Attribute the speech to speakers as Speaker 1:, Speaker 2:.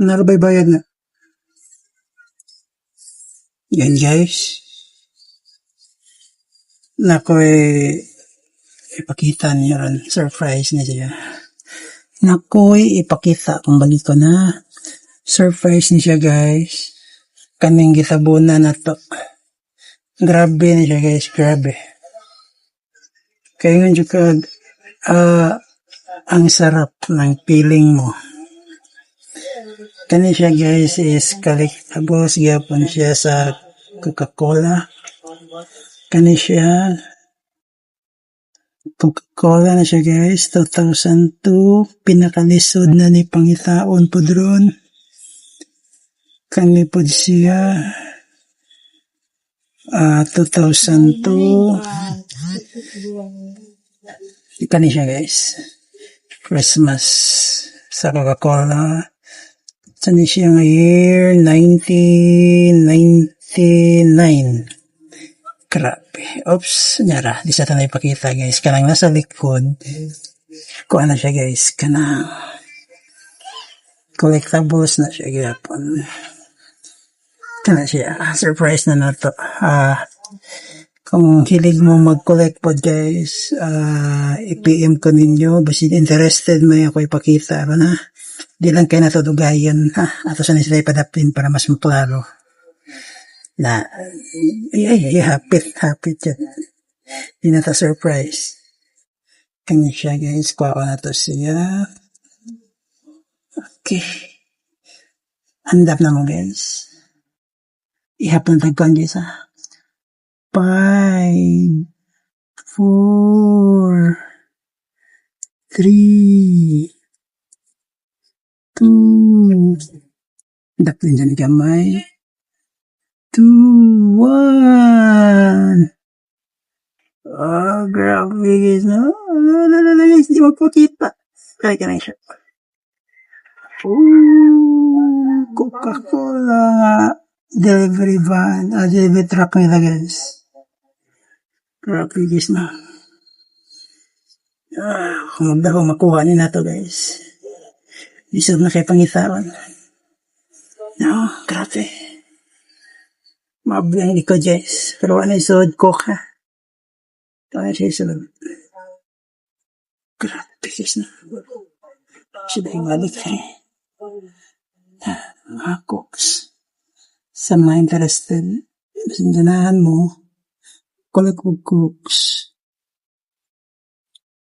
Speaker 1: Nakabaybayad na. Yan guys. Nakoy ipakita niyo ron. Surprise niya siya. Nakoy ipakita kung balik ko na. Surprise niya siya guys. Kaning gitabunan na to. Grabe niya siya guys. Grabe. Kaya nga juga ang sarap ng feeling mo. Kani siya guys is collectibles. Gyapon siya sa Coca-Cola. Kani siya Coca-Cola na siya guys. 2002. Pinakalisod na ni pangitaon po dron. Kani po siya 2002. Kani siya guys. Christmas sa Coca-Cola. Kani siya nga year 1999. Grabe. Oops. Nyara. Di sa tanay ipakita guys. Kanang nasa likod. Kuha na siya guys. Kanang collectibles na siya gyapon. Kana siya. Surprise na nato. Kung hilig mo mag-collect po guys, i-PM ko ninyo. Basta interested mo ako ipakita. Na? Di lang kayo natudugayan. Ato sa sila ipadapin para mas maklaro. Na, happy dyan. Di na ta surprise. Kanya siya guys. Kuha ko na to siya. Okay. Handap na mo guys. Ihapon na tagpuan guys 5, 4, 3, 2, dapin dyan gamay, 2, 1. Oh, grabe guys, no? Guys, di magpakita. Kaya ka na siya. Coca-Cola delivery van, delivery truck nila guys. Grabe guys na. Kung magdaho makuha ni na to guys. Isog na kayo pangitawan. No, grabe. Mabilang di ko guys. Pero ano isod Coca. Ito na siya isod. Grabe guys na. Siya dahil malik mga cooks. Sa mga interested, sindanahan mo, collect with cooks.